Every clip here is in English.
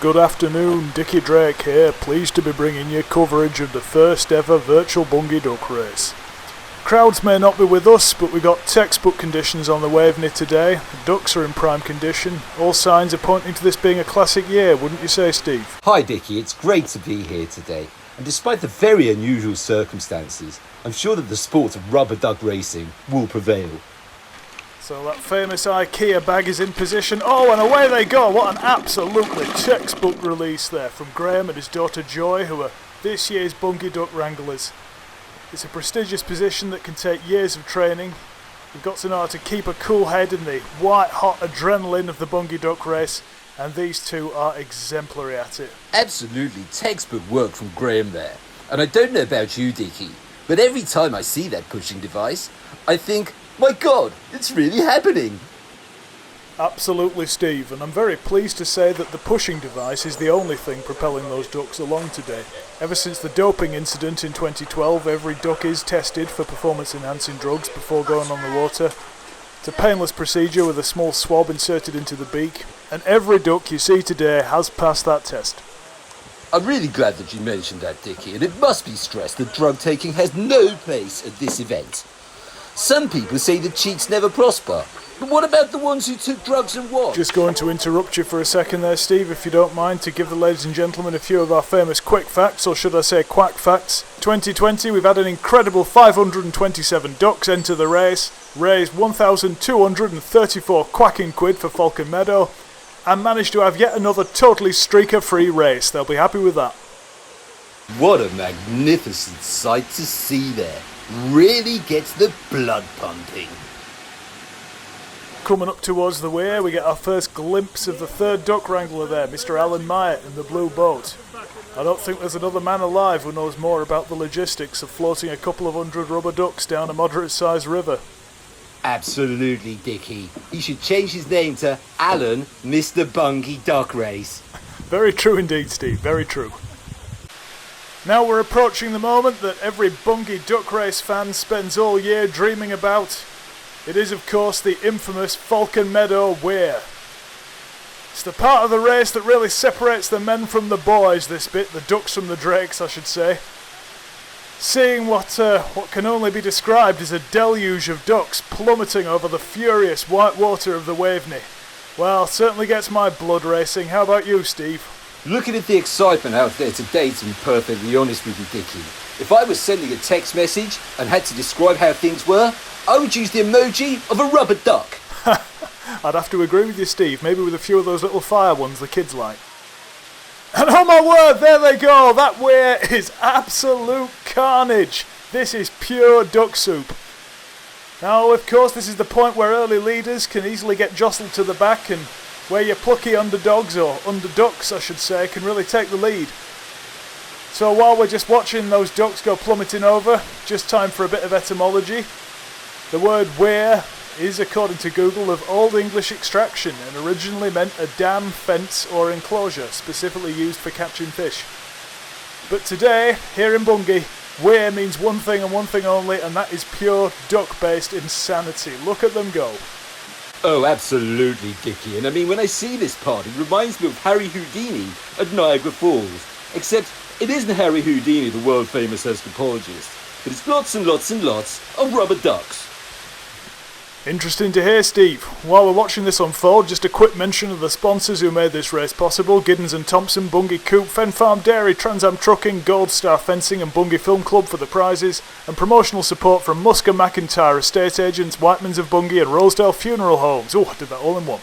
good afternoon, Dickie Drake here, pleased to be bringing you coverage of the first ever virtual Bungay duck race. Crowds may not be with us, but we got textbook conditions on the Waveney today. The ducks are in prime condition. All signs are pointing to this being a classic year, wouldn't you say, Steve? Hi Dickie, it's great to be here today. And despite the very unusual circumstances, I'm sure that the sport of rubber duck racing will prevail. So that famous IKEA bag is in position. Oh, and away they go. What an absolutely textbook release there from Graham and his daughter Joy, who are this year's Bungay duck wranglers. It's a prestigious position that can take years of training. You've got to know how to keep a cool head in the white-hot adrenaline of the Bungay duck race, and these two are exemplary at it. Absolutely textbook work from Graham there. And I don't know about you, Dickie, but every time I see that pushing device, I think, my God, it's really happening. Absolutely, Steve, and I'm very pleased to say that the pushing device is the only thing propelling those ducks along today. Ever since the doping incident in 2012, every duck is tested for performance-enhancing drugs before going on the water. It's a painless procedure with a small swab inserted into the beak, and every duck you see today has passed that test. I'm really glad that you mentioned that, Dickie, and it must be stressed that drug taking has no place at this event. Some people say that cheats never prosper, but what about the ones who took drugs and what? Just going to interrupt you for a second there, Steve, if you don't mind, to give the ladies and gentlemen a few of our famous quick facts, or should I say quack facts. 2020, we've had an incredible 527 ducks enter the race, raised 1,234 quacking quid for Falcon Meadow, and managed to have yet another totally streaker-free race. They'll be happy with that. What a magnificent sight to see there. Really gets the blood pumping. Coming up towards the weir, we get our first glimpse of the third duck wrangler there, Mr. Alan Myatt in the blue boat. I don't think there's another man alive who knows more about the logistics of floating a couple of hundred rubber ducks down a moderate-sized river. Absolutely, Dickie. He should change his name to Alan Mr. Bungay Duck Race. Very true indeed, Steve, very true. Now we're approaching the moment that every Bungay duck race fan spends all year dreaming about. It is, of course, the infamous Falcon Meadow Weir. It's the part of the race that really separates the men from the boys, this bit, the ducks from the drakes, I should say. Seeing what can only be described as a deluge of ducks plummeting over the furious white water of the Waveney. Well, certainly gets my blood racing. How about you, Steve? Looking at the excitement out there today, to be perfectly honest with you, Dickie, if I was sending a text message and had to describe how things were, I would use the emoji of a rubber duck. I'd have to agree with you, Steve, maybe with a few of those little fire ones the kids like. And oh my word, there they go! That weir is absolute carnage! This is pure duck soup. Now, of course, this is the point where early leaders can easily get jostled to the back and where your plucky underdogs, or underducks I should say, can really take the lead. So while we're just watching those ducks go plummeting over, just time for a bit of etymology. The word weir is, according to Google, of Old English extraction and originally meant a dam, fence or enclosure, specifically used for catching fish. But today, here in Bungay, weir means one thing and one thing only, and that is pure duck-based insanity. Look at them go. Oh, absolutely, Dickie. And I mean, when I see this part, it reminds me of Harry Houdini at Niagara Falls. Except it isn't Harry Houdini, the world-famous escapologist, but it's lots and lots and lots of rubber ducks. Interesting to hear, Steve. While we're watching this unfold, just a quick mention of the sponsors who made this race possible: Giddens and Thompson, Bungay Coop, Fen Farm Dairy, Trans Am Trucking, Gold Star Fencing and Bungay Film Club for the prizes, and promotional support from Musk and McIntyre Estate Agents, Whitemans of Bungay and Rosedale Funeral Homes. Oh, I did that all in one.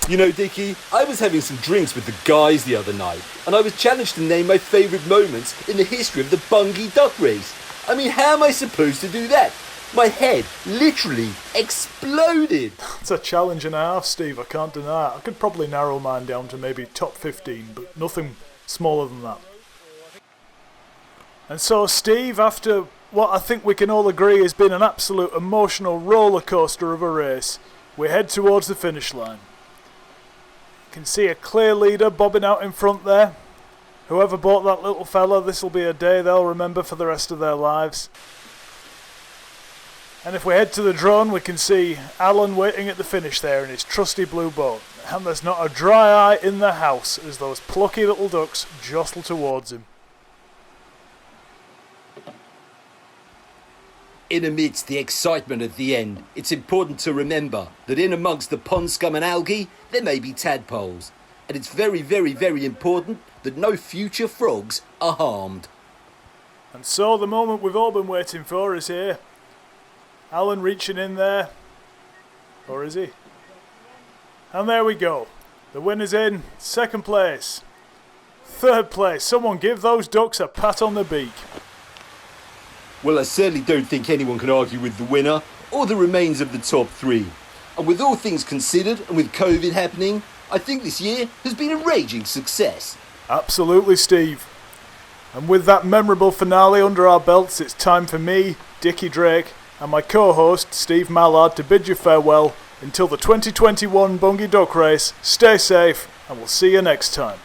You know, Dickie, I was having some drinks with the guys the other night, and I was challenged to name my favourite moments in the history of the Bungay duck race. I mean, how am I supposed to do that? My head literally exploded. It's a challenge and a half, Steve, I can't deny it. I could probably narrow mine down to maybe top 15, but nothing smaller than that. And so, Steve, after what I think we can all agree has been an absolute emotional roller coaster of a race, we head towards the finish line. You can see a clear leader bobbing out in front there. Whoever bought that little fella, this'll be a day they'll remember for the rest of their lives. And if we head to the drone, we can see Alan waiting at the finish there in his trusty blue boat. And there's not a dry eye in the house as those plucky little ducks jostle towards him. In amidst the excitement at the end, it's important to remember that in amongst the pond scum and algae, there may be tadpoles. And it's very, very, very important that no future frogs are harmed. And so the moment we've all been waiting for is here. Alan reaching in there. Or is he? And there we go. The winner's in. Second place. Third place. Someone give those ducks a pat on the beak. Well, I certainly don't think anyone can argue with the winner or the remains of the top three. And with all things considered and with COVID happening, I think this year has been a raging success. Absolutely, Steve. And with that memorable finale under our belts, it's time for me, Dickie Drake, and my co-host, Steve Mallard, to bid you farewell until the 2021 Bungay Duck Race. Stay safe, and we'll see you next time.